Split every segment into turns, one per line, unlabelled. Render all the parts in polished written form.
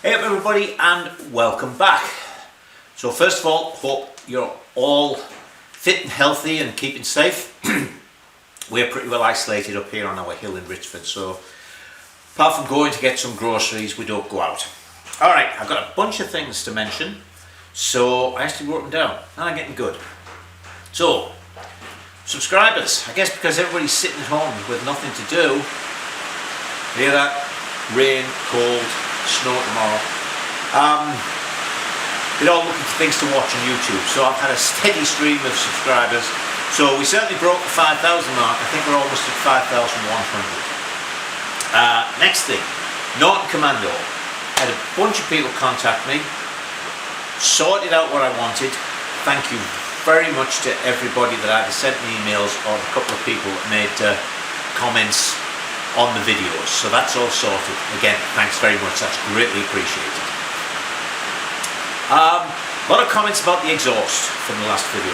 Hey up everybody and welcome back. So first of all, hope you're all fit and healthy and keeping safe. We're pretty well isolated up here on our hill in Richford, so apart from going to get some groceries, we don't go out. Alright, I've got a bunch of things to mention, so I actually wrote them down and I'm getting good. So, subscribers, I guess because everybody's sitting at home with nothing to do. Hear that? Rain, cold, snow tomorrow. They're all looking for things to watch on YouTube, so I've had a steady stream of subscribers. So we certainly broke the 5,000 mark. I think we're almost at 5,100. Next thing, Norton Commando. I had a bunch of people contact me, sorted out what I wanted. Thank you very much to everybody that either sent me emails or a couple of people that made comments on the videos, so that's all sorted. Again, thanks very much, that's greatly appreciated. A lot of comments about the exhaust from the last video.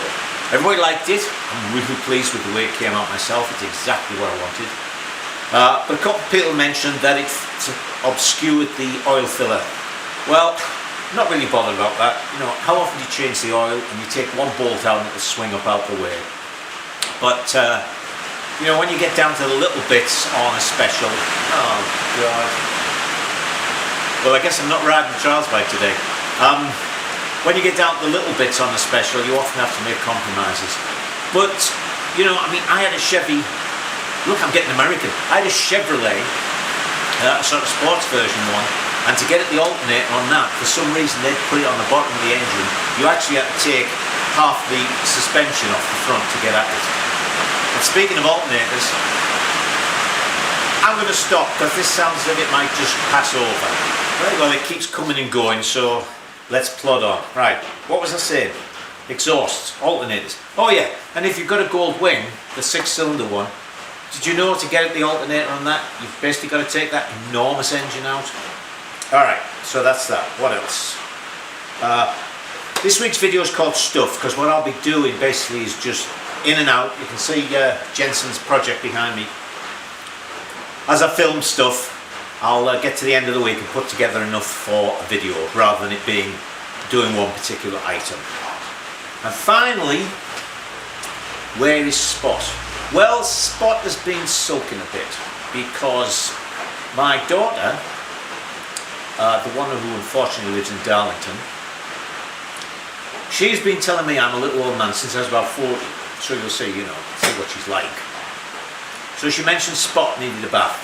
Everybody liked it. I'm really pleased with the way it came out myself. It's exactly what I wanted. But a couple of people mentioned that it obscured the oil filler. Well, I'm not really bothered about that. You know, how often do you change the oil and you take one bolt out and it'll swing up out the way? But you know, when you get down to the little bits on a special, oh god. Well, I guess I'm not riding the trials bike today. When you get down to the little bits on a special, you often have to make compromises. But, you know, I mean, I had a Chevy, look, I'm getting American. I had a Chevrolet, a sort of sports version one, and to get at the alternator on that, for some reason they'd put it on the bottom of the engine. You actually had to take half the suspension off the front to get at it. And speaking of alternators, I'm going to stop because this sounds as if it might just pass over. Right, well, it keeps coming and going, so let's plod on. Right, what was I saying? Exhausts, alternators. Oh yeah, and if you've got a gold wing, the 6-cylinder one, did you know to get at the alternator on that, you've basically got to take that enormous engine out? Alright, so that's that. What else? This week's video is called Stuff, because what I'll be doing basically is just in and out. You can see Jensen's project behind me. As I film stuff, I'll get to the end of the week and put together enough for a video rather than it being doing one particular item. And finally, where is Spot? Well, Spot has been sulking a bit because my daughter, the one who unfortunately lives in Darlington, she's been telling me I'm a little old man since I was about 40. So you'll see, you know, see what she's like. So she mentioned Spot needed a bath,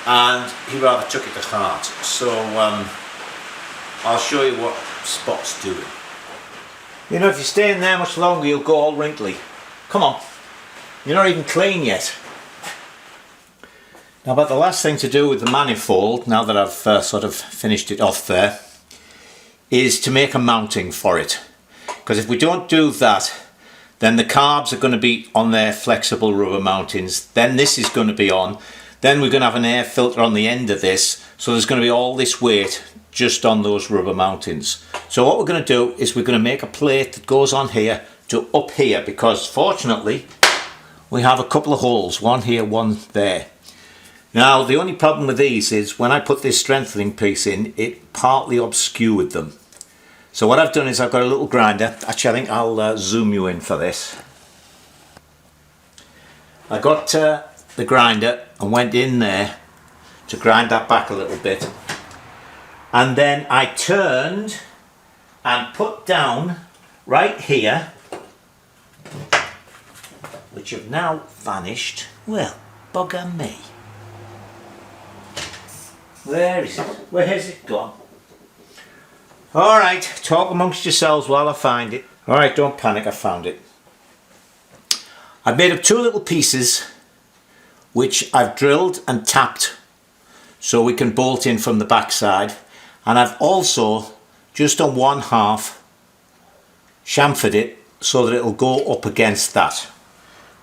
and he rather took it to heart. So I'll show you what Spot's doing. You know, if you stay in there much longer, you'll go all wrinkly. Come on, you're not even clean yet. Now, but the last thing to do with the manifold, now that I've sort of finished it off there, is to make a mounting for it. Because if we don't do that, then the carbs are going to be on their flexible rubber mountings, then this is going to be on, then we're going to have an air filter on the end of this, so there's going to be all this weight just on those rubber mountings. So what we're going to do is we're going to make a plate that goes on here to up here, because fortunately we have a couple of holes, one here, one there. Now the only problem with these is when I put this strengthening piece in, it partly obscured them. So what I've done is I've got a little grinder. Actually, I think I'll zoom you in for this. I got the grinder and went in there to grind that back a little bit. And then I turned and put down right here, which have now vanished. Well, bugger me. Where is it? Where has it gone? Alright, talk amongst yourselves while I find it. Alright, don't panic, I found it. I've made up two little pieces which I've drilled and tapped so we can bolt in from the back side, and I've also just on one half chamfered it so that it'll go up against that.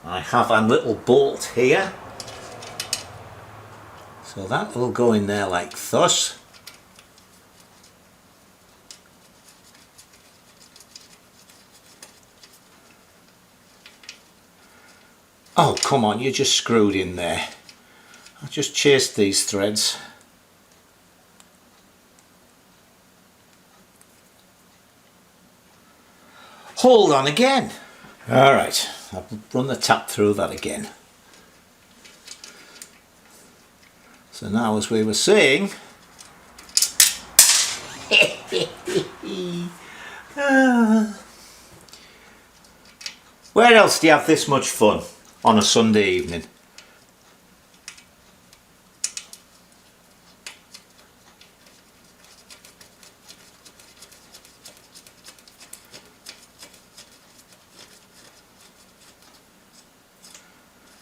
I have a little bolt here, so that will go in there like thus. Oh, come on, you just screwed in there. I'll just chase these threads. hold on again. Alright, I've run the tap through that again. So now, as we were saying, where else do you have this much fun on a Sunday evening?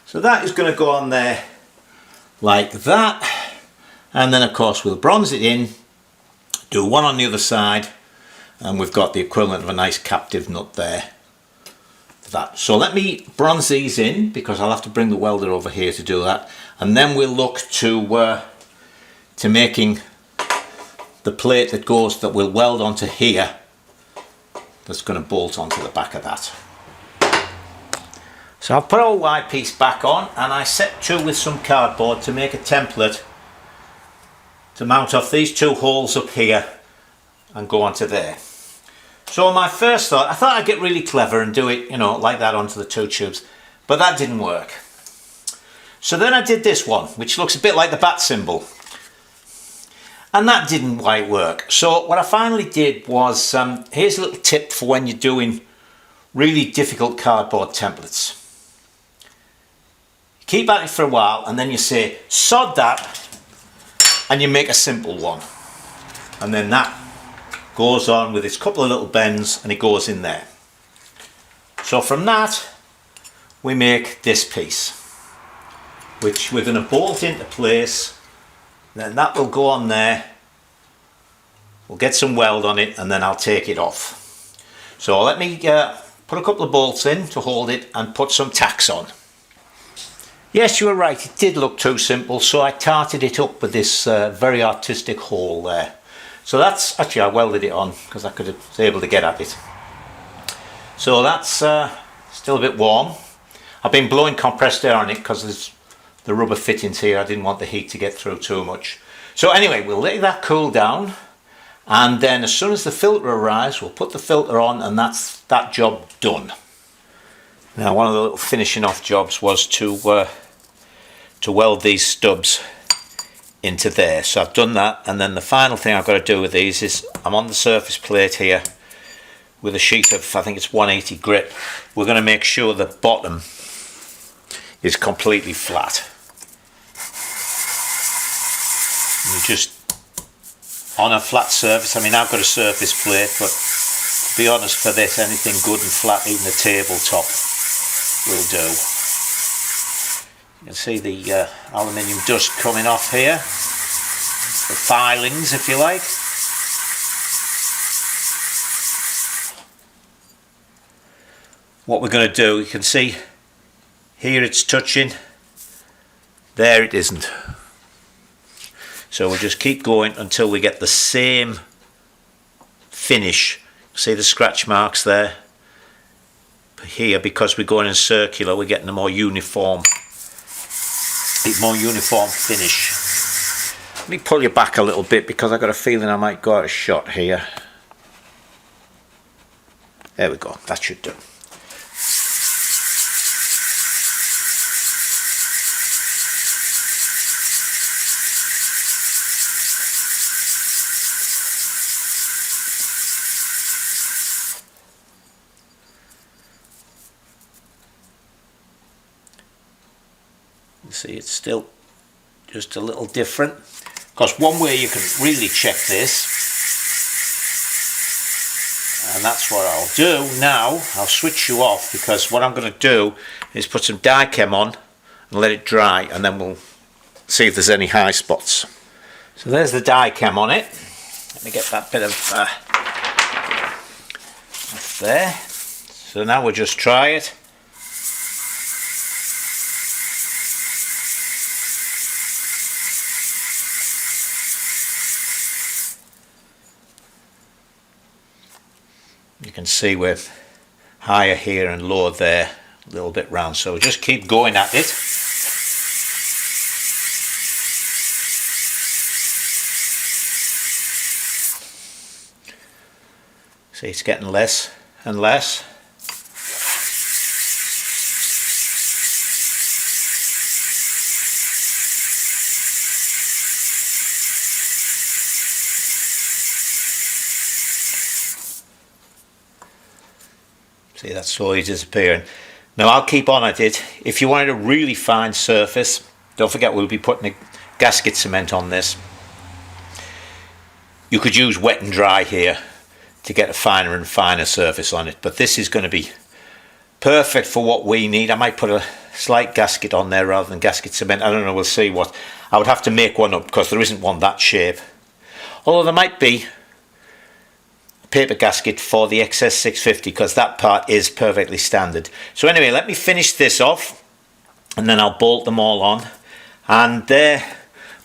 So that is going to go on there like that, and then of course we'll bronze it in, do one on the other side, and we've got the equivalent of a nice captive nut there for that. So let me bronze these in, because I'll have to bring the welder over here to do that, and then we'll look to making the plate that will weld onto here, that's going to bolt onto the back of that. So I've put our white piece back on, and I set to with some cardboard to make a template to mount off these two holes up here and go onto there. So my first thought, I thought I'd get really clever and do it, you know, like that onto the two tubes, but that didn't work. So then I did this one, which looks a bit like the bat symbol, and that didn't quite work. So what I finally did was, here's a little tip for when you're doing really difficult cardboard templates. Keep at it for a while, and then you say sod that, and you make a simple one, and then that goes on with its couple of little bends and it goes in there. So from that we make this piece, which we're going to bolt into place. Then that will go on there, we'll get some weld on it, and then I'll take it off. So let me put a couple of bolts in to hold it and put some tacks on. Yes, you were right, it did look too simple, so I tarted it up with this very artistic hole there. So that's, actually I welded it on because I was able to get at it. So that's still a bit warm. I've been blowing compressed air on it because there's the rubber fittings here. I didn't want the heat to get through too much. So anyway, we'll let that cool down, and then as soon as the filter arrives, we'll put the filter on, and that's that job done. Now, one of the little finishing off jobs was to weld these stubs into there. So I've done that, and then the final thing I've got to do with these is, I'm on the surface plate here with a sheet of, I think it's 180 grit. We're going to make sure the bottom is completely flat. You just, on a flat surface, I mean I've got a surface plate, but to be honest, for this, anything good and flat, even the tabletop will do. You can see the aluminium dust coming off here, the filings if you like. What we're going to do, you can see here it's touching, there it isn't. So we'll just keep going until we get the same finish. See the scratch marks there? Here, because we're going in circular, we're getting a more uniform finish. Let me pull you back a little bit because I've got a feeling I might go out of shot here. There we go, that should do. You see it's still just a little different, because one way you can really check this, and that's what I'll do now. I'll switch you off, because what I'm going to do is put some die chem on and let it dry, and then we'll see if there's any high spots. So there's the die chem on it. Let me get that bit of off there. So now we'll just try it. You can see we're higher here and lower there, a little bit round, so we'll just keep going at it. See, it's getting less and less. See, that's slowly disappearing. Now I'll keep on at it. If you wanted a really fine surface, don't forget we'll be putting a gasket cement on this. You could use wet and dry here to get a finer and finer surface on it, but this is going to be perfect for what we need. I might put a slight gasket on there rather than gasket cement. I don't know, we'll see what. I would have to make one up because there isn't one that shape. Although there might be a paper gasket for the XS650 because that part is perfectly standard. So anyway, let me finish this off and then I'll bolt them all on. And there,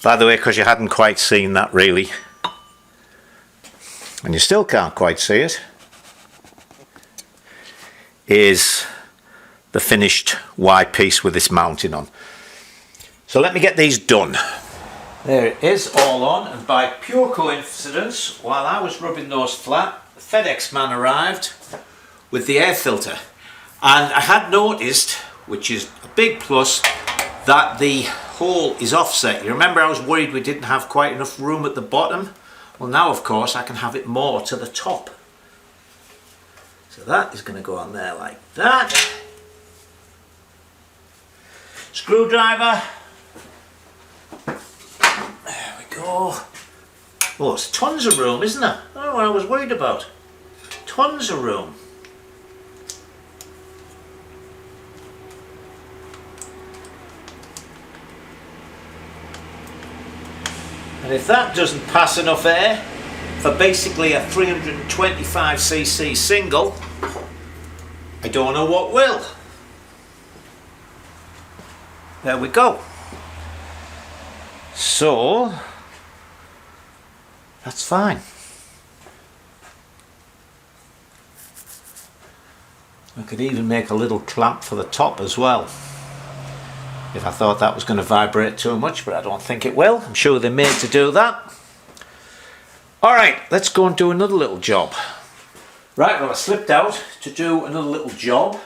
by the way, because you hadn't quite seen that really, and you still can't quite see it, is the finished Y piece with this mounting on. So let me get these done. There it is, all on, and by pure coincidence, while I was rubbing those flat, the FedEx man arrived with the air filter. And I had noticed, which is a big plus, that the hole is offset. You remember I was worried we didn't have quite enough room at the bottom? Well, now of course I can have it more to the top. So that is going to go on there like that. Screwdriver. There we go. Oh, there's tons of room, isn't there? I don't know what I was worried about. Tons of room. And if that doesn't pass enough air for basically a 325cc single, I don't know what will. There we go. So that's fine. I could even make a little clamp for the top as well, if I thought that was going to vibrate too much, but I don't think it will. I'm sure they're made to do that. Alright, let's go and do another little job. Right, well I slipped out to do another little job.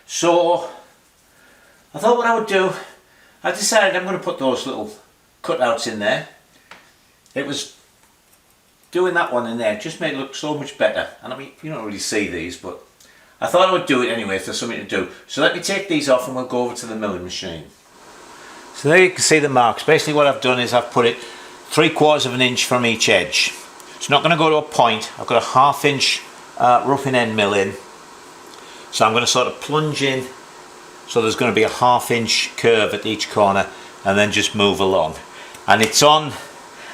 So I thought what I would do, I decided I'm going to put those little cutouts in there. It was doing that one in there, just made it look so much better. And I mean, you don't really see these, but I thought I would do it anyway if there's something to do. So let me take these off and we'll go over to the milling machine. So there you can see the marks. Basically what I've done is I've put it 3/4 of an inch from each edge. It's not going to go to a point. I've got a 1/2 inch roughing end mill in. So I'm going to sort of plunge in. So there's going to be a 1/2 inch curve at each corner and then just move along. And it's on,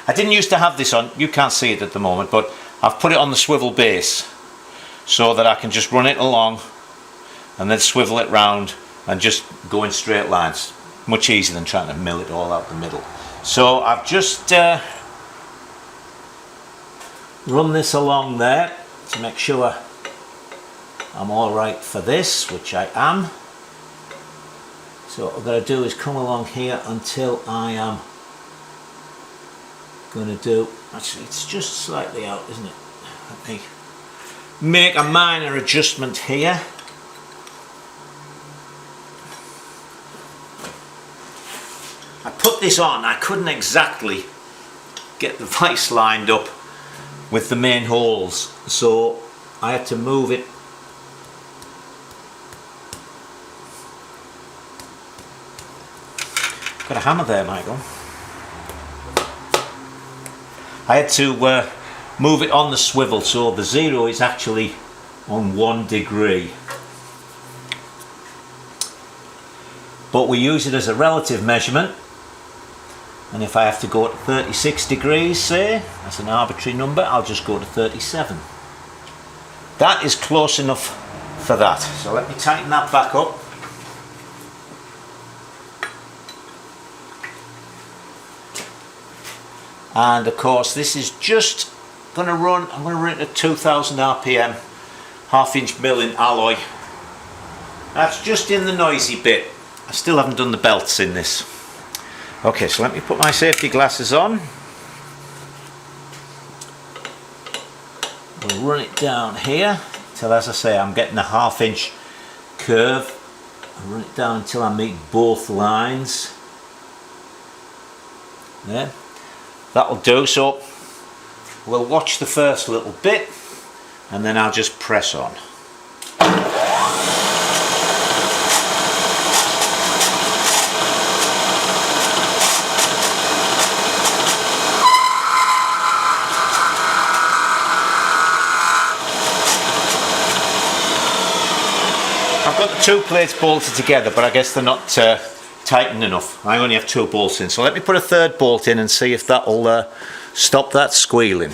I didn't used to have this on, you can't see it at the moment, but I've put it on the swivel base so that I can just run it along and then swivel it round and just go in straight lines. Much easier than trying to mill it all out the middle. So I've just run this along there to make sure I'm all right for this, which I am. So what I've got to do is come along here until I am going to do, actually it's just slightly out, isn't it? Let me make a minor adjustment here. I put this on, I couldn't exactly get the vise lined up with the main holes, so I had to move it got a hammer there, Michael. I had to move it on the swivel so the zero is actually on 1 degree. But we use it as a relative measurement, and if I have to go to 36 degrees, say, that's an arbitrary number, I'll just go to 37. That is close enough for that. So let me tighten that back up. And of course this is just going to run, I'm going to run it at 2000 RPM, 1/2 inch milling alloy. That's just in the noisy bit. I still haven't done the belts in this. Okay, so let me put my safety glasses on. We'll run it down here till, as I say, I'm getting a 1/2 inch curve. I'll run it down until I meet both lines. There. That'll do. So we'll watch the first little bit and then I'll just press on. got 2 plates bolted together, but I guess they're not tightened enough. I only have 2 bolts in, so let me put a 3rd bolt in and see if that'll stop that squealing.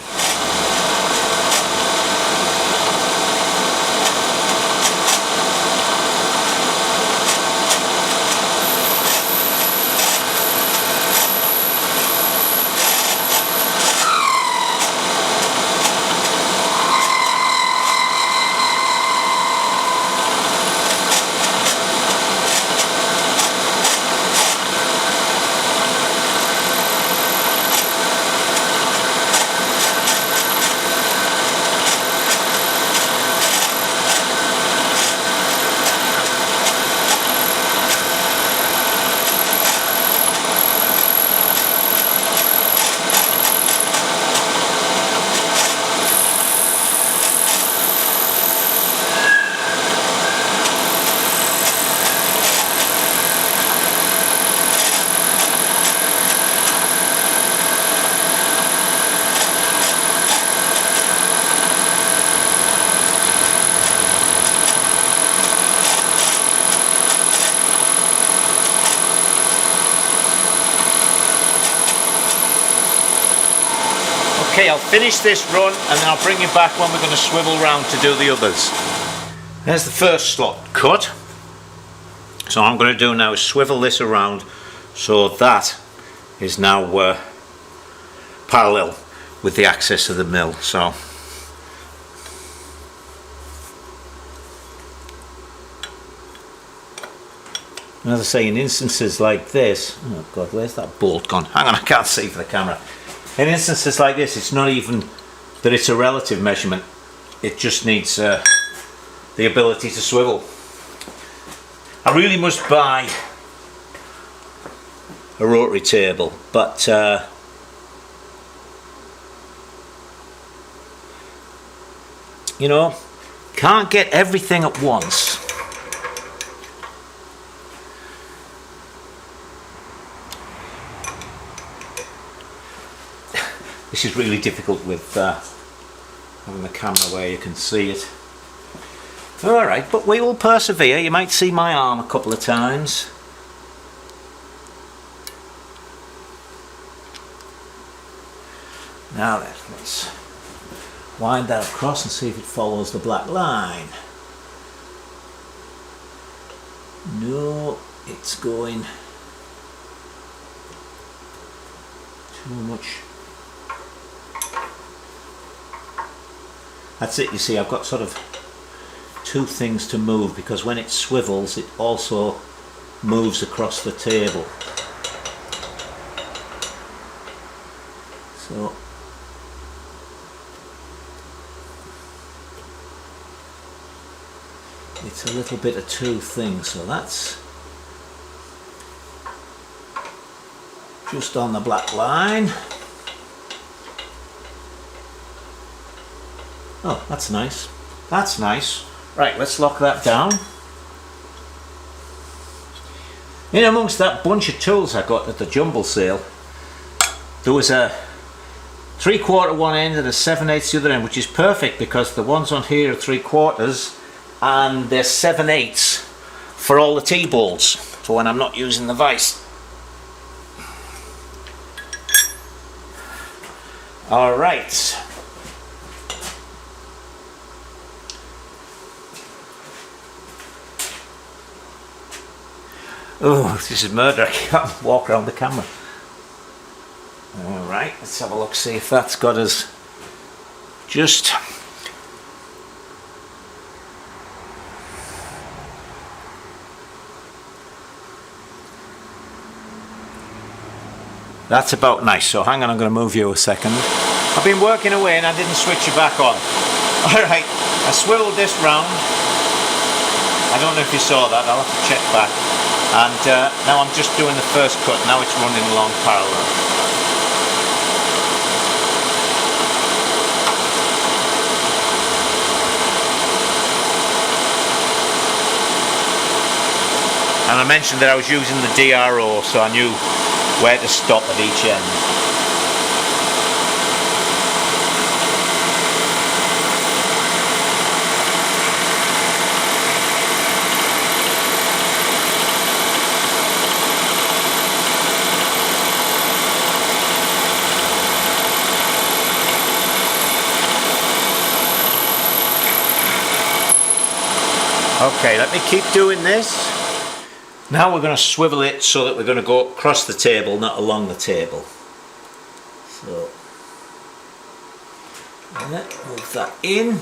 Okay, I'll finish this run and then I'll bring you back when we're going to swivel round to do the others. There's the first slot cut. So what I'm going to do now is swivel this around so that is now parallel with the axis of the mill. So as I say, in instances like this, oh god, where's that bolt gone? Hang on, I can't see for the camera. In instances like this, it's not even that it's a relative measurement, it just needs the ability to swivel. I really must buy a rotary table, but you know, can't get everything at once. This is really difficult with having the camera where you can see it. Alright, but we will persevere. You might see my arm a couple of times. Now then, let's wind that across and see if it follows the black line. No, it's going too much. That's it, you see, I've got sort of 2 things to move because when it swivels it also moves across the table. So it's a little bit of 2 things, so that's just on the black line. Oh, that's nice. That's nice. Right, let's lock that down. In amongst that bunch of tools I got at the jumble sale, there was a 3/4 one end and a 7/8 the other end, which is perfect because the ones on here are 3/4 and they're 7/8 for all the T-bolts for when I'm not using the vise. Alright. Oh, this is murder. I can't walk around the camera. Alright, let's have a look, see if that's got us just. That's about nice. So hang on, I'm going to move you a second. I've been working away and I didn't switch it back on. Alright, I swiveled this round. I don't know if you saw that, I'll have to check back. And now I'm just doing the first cut, now it's running along parallel. And I mentioned that I was using the DRO, so I knew where to stop at each end. Okay, let me keep doing this. Now we're going to swivel it so that we're going to go across the table, not along the table. So, move that in.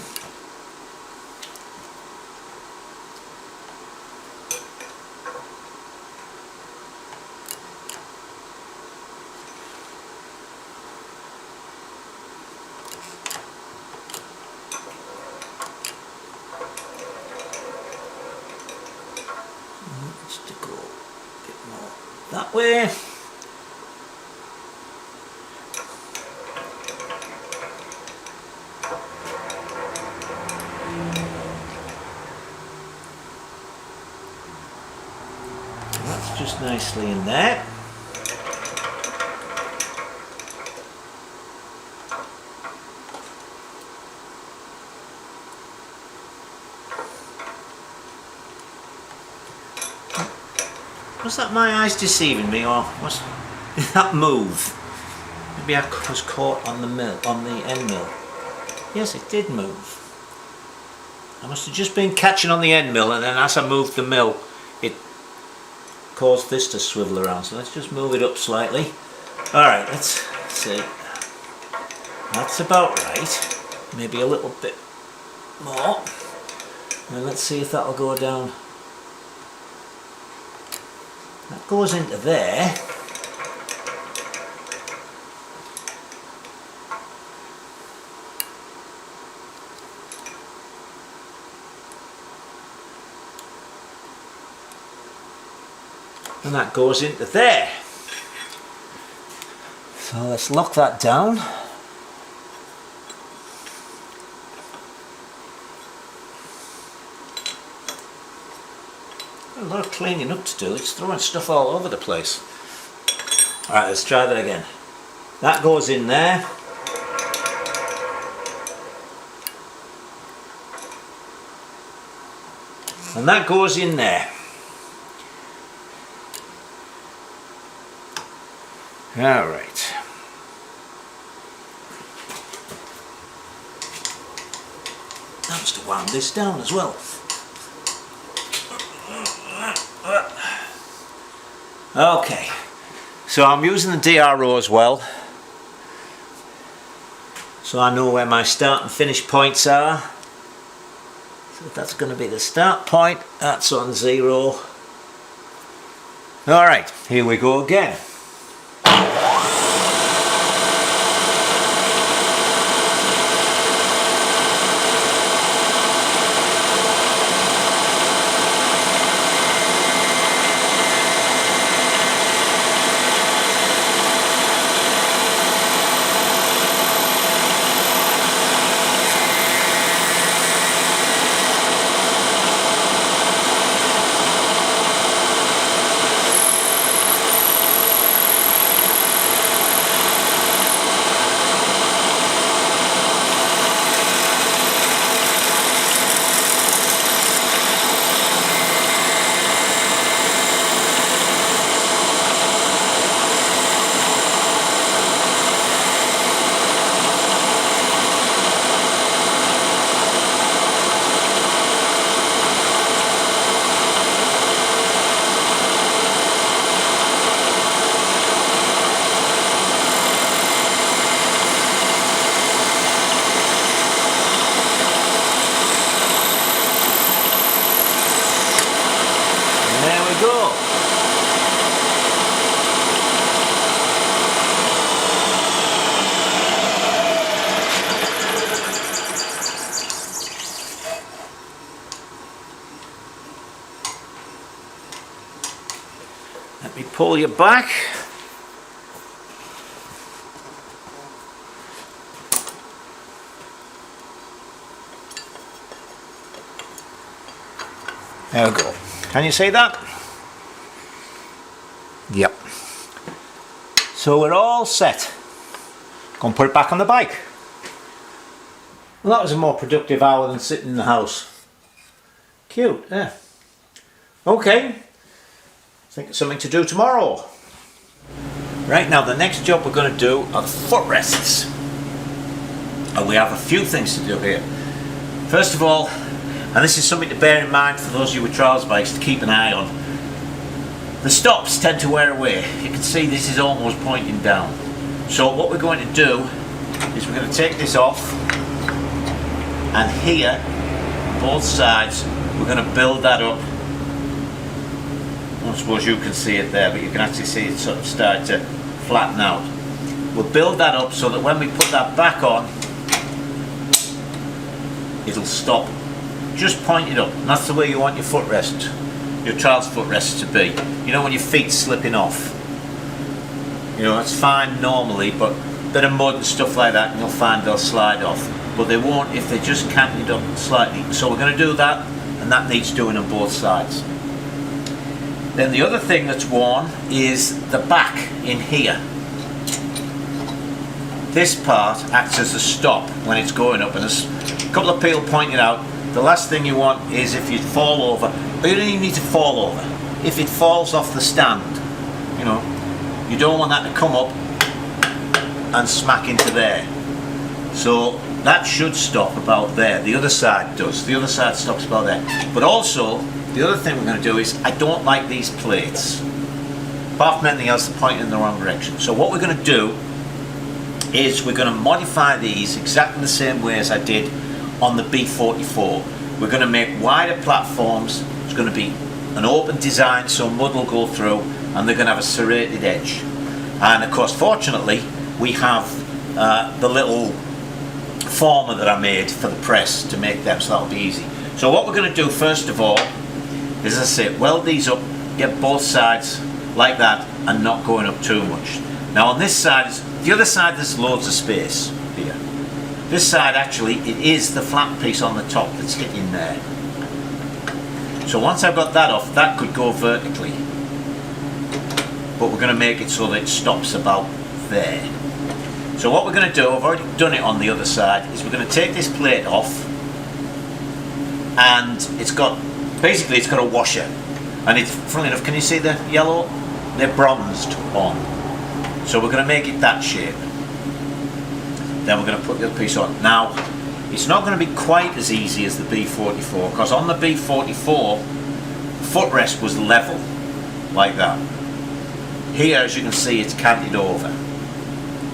Just to go a bit more that way. That's just nicely in there. Was that my eyes deceiving me, or did that move? Maybe I was caught on the end mill. Yes, it did move. I must have just been catching on the end mill, and then as I moved the mill, it caused this to swivel around. So let's just move it up slightly. All right, let's see. That's about right. Maybe a little bit more. And let's see if that'll go down. That goes into there. And that goes into there. So let's lock that down. A lot of cleaning up to do. It's throwing stuff all over the place. Alright, let's try that again. That goes in there. And that goes in there. Alright. Now just to wound this down as well. Okay, so I'm using the DRO as well, so I know where my start and finish points are. So that's going to be the start point, that's on 0. Alright, here we go again. Let me pull you back. There we go. Can you see that? Yep. So we're all set. Go and put it back on the bike. Well, that was a more productive hour than sitting in the house. Cute, yeah. Okay. I think it's something to do tomorrow. Right, now the next job we're going to do are the footrests. And we have a few things to do here. First of all, and this is something to bear in mind for those of you with trials bikes to keep an eye on. The stops tend to wear away. You can see this is almost pointing down. So what we're going to do is we're going to take this off, and here, both sides, we're going to build that up. I don't suppose you can see it there, but you can actually see it sort of start to flatten out. We'll build that up so that when we put that back on, it'll stop. Just point it up. And that's the way you want your footrest, your trials footrest to be. You know, when your feet's slipping off. You know, it's fine normally, but a bit of mud and stuff like that, and you'll find they'll slide off. But they won't if they're just canted up slightly. So we're going to do that, and that needs doing on both sides. Then the other thing that's worn is the back in here. This part acts as a stop when it's going up, and as a couple of people pointed out, the last thing you want is if you fall over, but you don't even need to fall over. If it falls off the stand, you know, you don't want that to come up and smack into there. So that should stop about there. The other side does. The other side stops about there. But also, the other thing we're going to do is, I don't like these plates. Apart from anything else, they're pointing in the wrong direction. So what we're going to do is we're going to modify these exactly the same way as I did on the B44. We're going to make wider platforms. It's going to be an open design, so mud will go through, and they're going to have a serrated edge. And of course, fortunately, we have the little former that I made for the press to make them, so that'll be easy. So what we're going to do first of all is, as I say, weld these up, get both sides like that and not going up too much. Now on this side, the other side, there's loads of space here. This side actually, it is the flat piece on the top that's hitting there. So once I've got that off, that could go vertically. But we're going to make it so that it stops about there. So what we're going to do, I've already done it on the other side, is we're going to take this plate off, and it's got, basically it's got a washer, and it's, funnily enough, can you see the yellow? They're bronzed on. So we're going to make it that shape. Then we're going to put the other piece on. Now, it's not going to be quite as easy as the B44, because on the B44, the footrest was level, like that. Here, as you can see, it's canted over.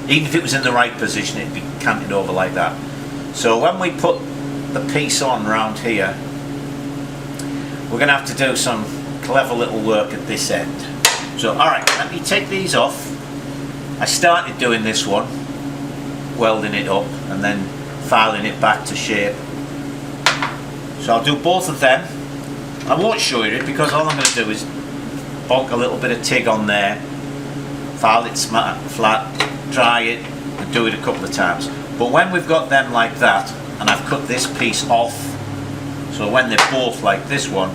Even if it was in the right position, it'd be canted over like that. So when we put the piece on round here, we're going to have to do some clever little work at this end. So alright, let me take these off. I started doing this one, welding it up and then filing it back to shape. So I'll do both of them. I won't show you it because all I'm going to do is bonk a little bit of TIG on there, file it flat, dry it and do it a couple of times. But when we've got them like that, and I've cut this piece off, so when they're both like this one,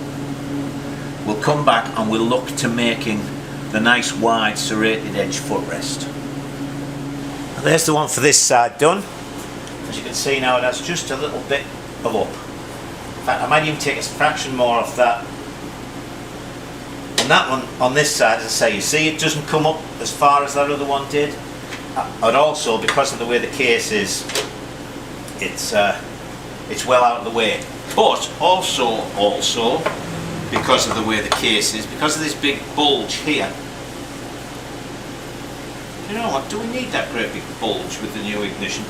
we'll come back and we'll look to making the nice wide serrated edge footrest. And there's the one for this side done. As you can see now, it has just a little bit of up. In fact, I might even take a fraction more off that. And that one on this side, as I say, you see it doesn't come up as far as that other one did. And also, because of the way the case is, it's well out of the way. But also because of the way the case is, because of this big bulge here. You know what, do we need that great big bulge with the new ignition?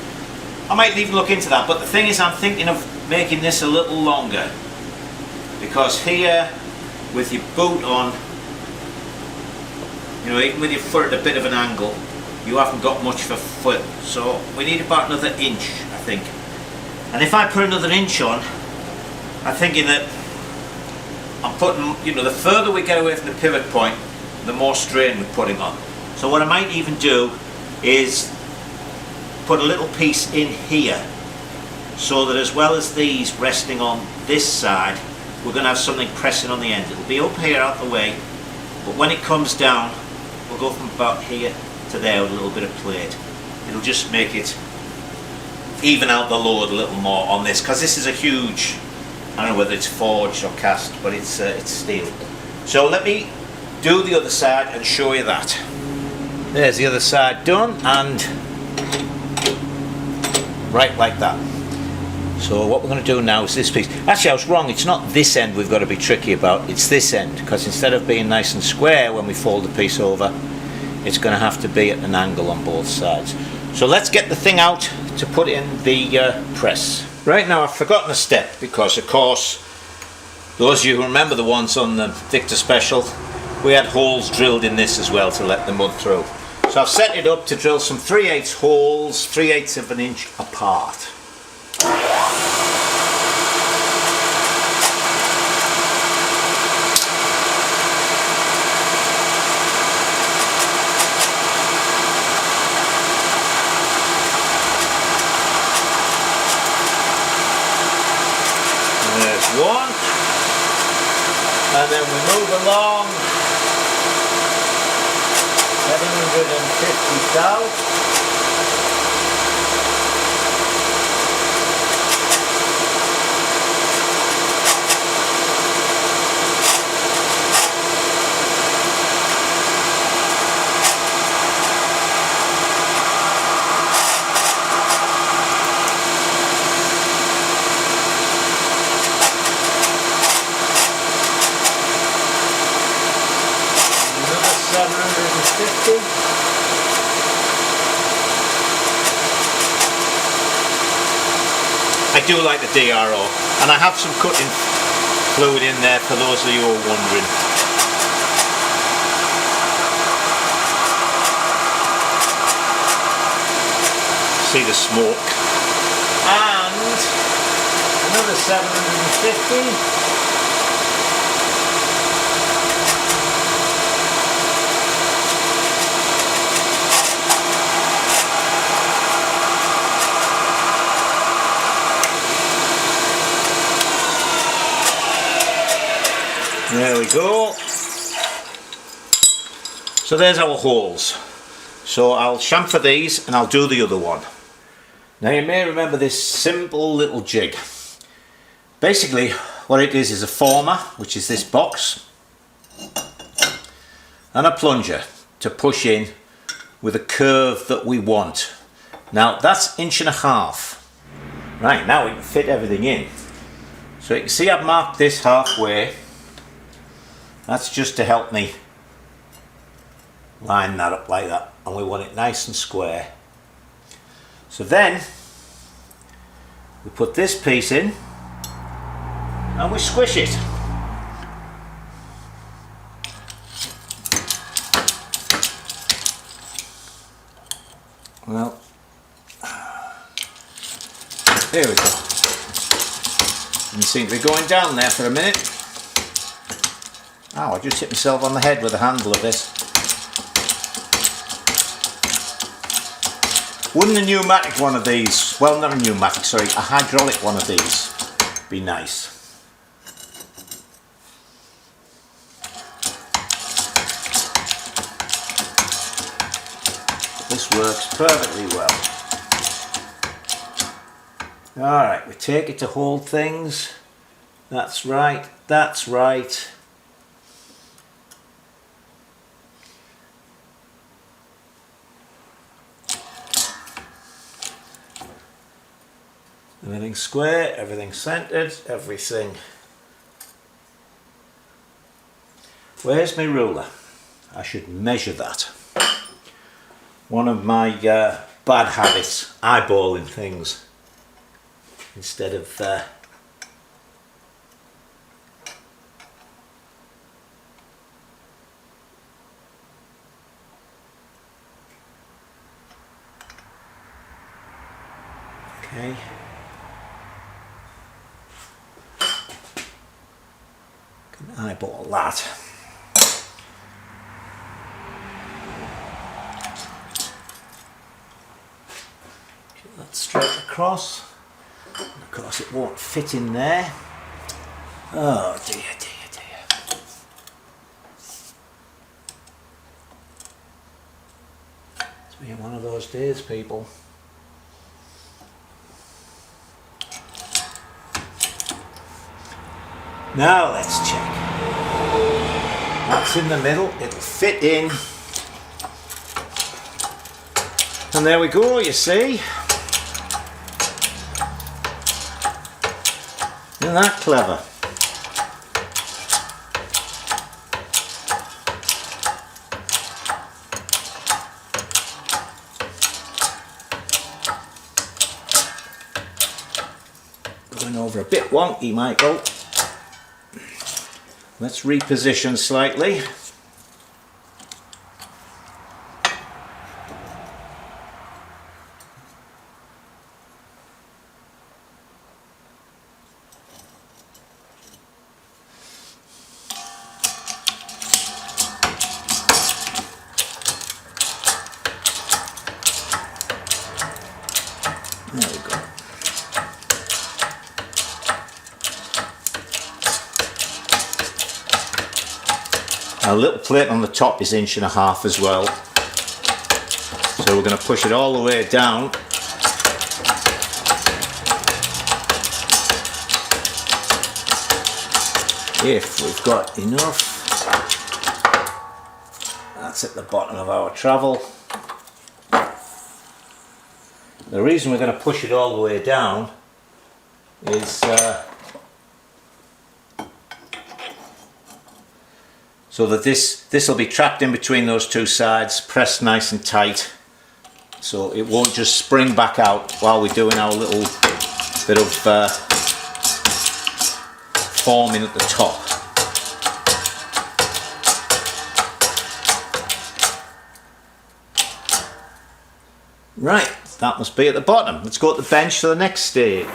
I might even look into that, but the thing is, I'm thinking of making this a little longer, because here with your boot on, you know, even with your foot at a bit of an angle, you haven't got much for foot, so we need about another inch, I think. And if I put another inch on, I'm thinking that I'm putting, you know, the further we get away from the pivot point, the more strain we're putting on. So what I might even do is put a little piece in here, so that as well as these resting on this side, we're going to have something pressing on the end. It'll be up here out the way, but when it comes down, we'll go from about here to there with a little bit of plate. It'll just make it even out the load a little more on this, because this is a huge, I don't know whether it's forged or cast, but it's steel. So let me do the other side and show you that. There's the other side done, and right like that. So what we're going to do now is this piece. Actually, I was wrong. It's not this end we've got to be tricky about. It's this end, because instead of being nice and square when we fold the piece over, it's going to have to be at an angle on both sides. So let's get the thing out to put in the press. Right now I've forgotten a step, because of course those of you who remember the ones on the Victor Special, we had holes drilled in this as well to let the mud through. So I've set it up to drill some 3/8 holes, 3/8 of an inch apart. One, and then we move along 750 south. I do like the DRO, and I have some cutting fluid in there for those of you who are wondering. See the smoke. And another 750. There we go. So there's our holes. So I'll chamfer these and I'll do the other one. Now you may remember this simple little jig. Basically what it is a former, which is this box, and a plunger to push in with a curve that we want. Now that's 1.5 inches. Right, now we can fit everything in. So you can see I've marked this halfway. That's just to help me line that up like that, and we want it nice and square. So then we put this piece in and we squish it. Well, there we go. And you seem to be going down there for a minute. Oh, I just hit myself on the head with the handle of this. Wouldn't a pneumatic one of these, well not a pneumatic, sorry, a hydraulic one of these be nice? This works perfectly well. Alright, we take it to hold things. That's right, that's right. Everything square, everything centered, everything. Where's my ruler? I should measure that. One of my bad habits, eyeballing things instead of okay. Can eyeball that. Get that straight across. And of course it won't fit in there. Oh dear, dear, dear. It's been one of those days, people. Now let's check. That's in the middle, it'll fit in. And there we go, you see. Isn't that clever? Going over a bit wonky, Michael. Let's reposition slightly. There we go. Our little plate on the top is 1.5 inches as well. So we're going to push it all the way down. If we've got enough. That's at the bottom of our travel. The reason we're going to push it all the way down is so that this will be trapped in between those two sides, pressed nice and tight, so it won't just spring back out while we're doing our little bit of forming at the top. Right, that must be at the bottom. Let's go to the bench for the next stage.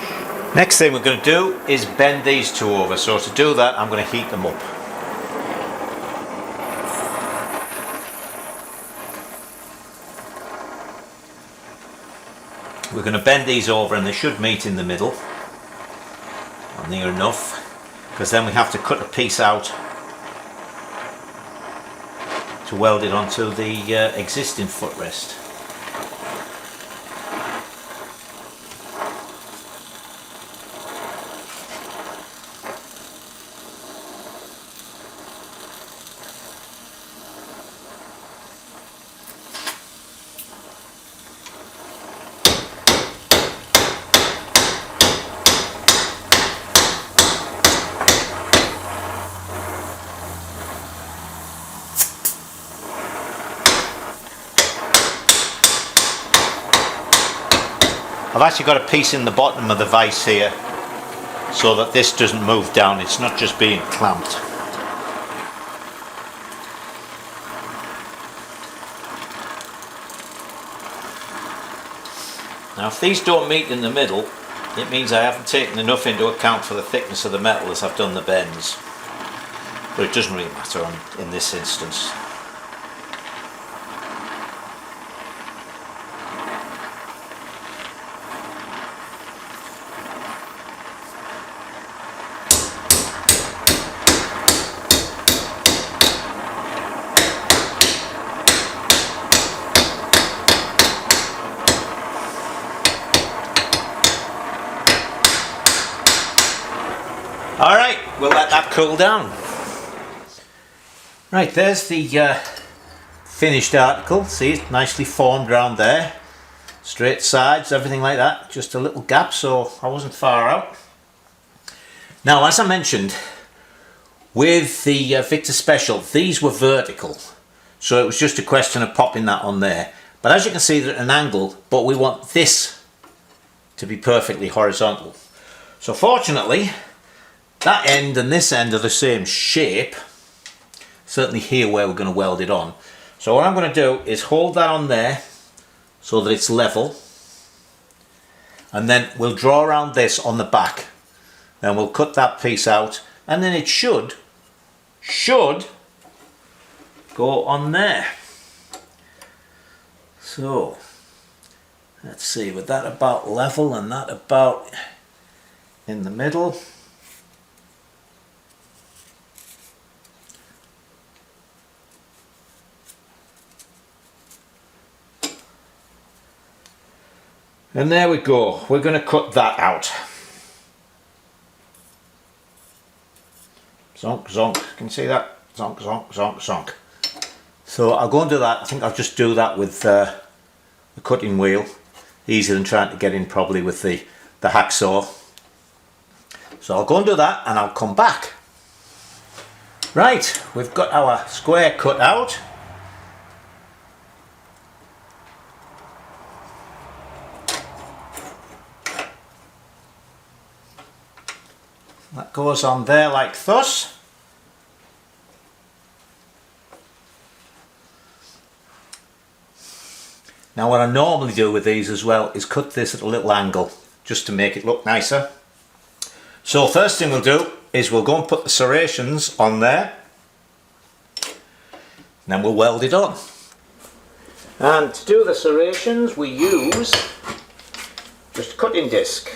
Next thing we're going to do is bend these two over. So to do that, I'm going to heat them up. We're going to bend these over and they should meet in the middle, or near enough, because then we have to cut a piece out to weld it onto the existing footrest. I've actually got a piece in the bottom of the vise here so that this doesn't move down, it's not just being clamped. Now if these don't meet in the middle, it means I haven't taken enough into account for the thickness of the metal as I've done the bends. But it doesn't really matter in this instance. Alright, we'll let that cool down. Right, there's the finished article. See, it's nicely formed around there. Straight sides, everything like that. Just a little gap, so I wasn't far out. Now, as I mentioned, with the Victor Special, these were vertical. So it was just a question of popping that on there. But as you can see, they're at an angle, but we want this to be perfectly horizontal. So fortunately, that end and this end are the same shape, certainly here where we're going to weld it on. So what I'm going to do is hold that on there so that it's level, and then we'll draw around this on the back, then we'll cut that piece out, and then it should go on there. So let's see, with that about level and that about in the middle. And there we go, we're going to cut that out. Zonk, zonk, can you see that? Zonk, zonk, zonk, zonk. So I'll go and do that. I think I'll just do that with the cutting wheel. Easier than trying to get in probably with the hacksaw. So I'll go and do that and I'll come back. Right, we've got our square cut out. That goes on there like thus. Now what I normally do with these as well is cut this at a little angle just to make it look nicer. So first thing we'll do is we'll go and put the serrations on there, and then we'll weld it on. And to do the serrations we use just a cutting disc.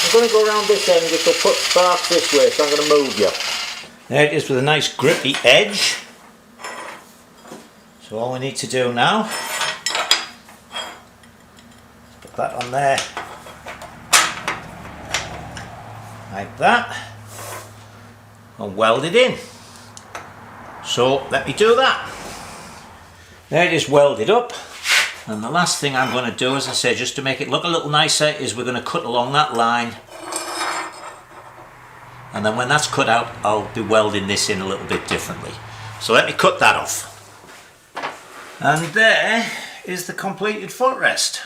I'm going to go around this end, which will put sparks this way, so I'm going to move you. There it is with a nice grippy edge. So all we need to do now, put that on there, like that, and weld it in. So let me do that. There it is welded up. And the last thing I'm going to do, as I say, just to make it look a little nicer, is we're going to cut along that line. And then when that's cut out, I'll be welding this in a little bit differently. So let me cut that off. And there is the completed footrest.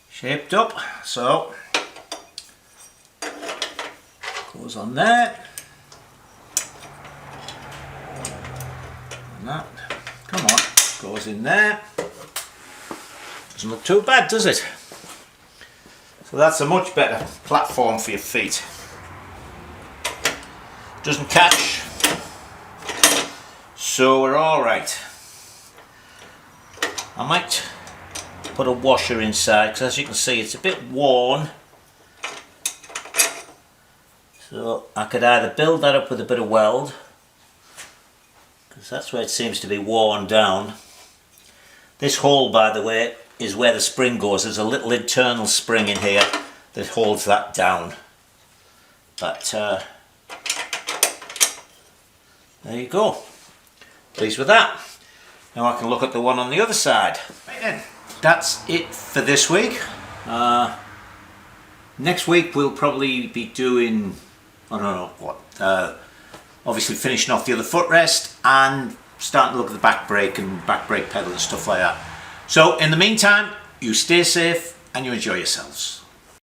Shaped up, so goes on there. And that, come on, goes in there. Doesn't look too bad, does it? So that's a much better platform for your feet. Doesn't catch, so we're all right. I might put a washer inside, because as you can see it's a bit worn. So I could either build that up with a bit of weld, because that's where it seems to be worn down. This hole, by the way, is where the spring goes. There's a little internal spring in here that holds that down. But there you go. Pleased with that. Now I can look at the one on the other side. Right then, that's it for this week. Next week we'll probably be doing, I don't know what, obviously finishing off the other footrest and starting to look at the back brake and back brake pedal and stuff like that. So in the meantime, you stay safe and you enjoy yourselves.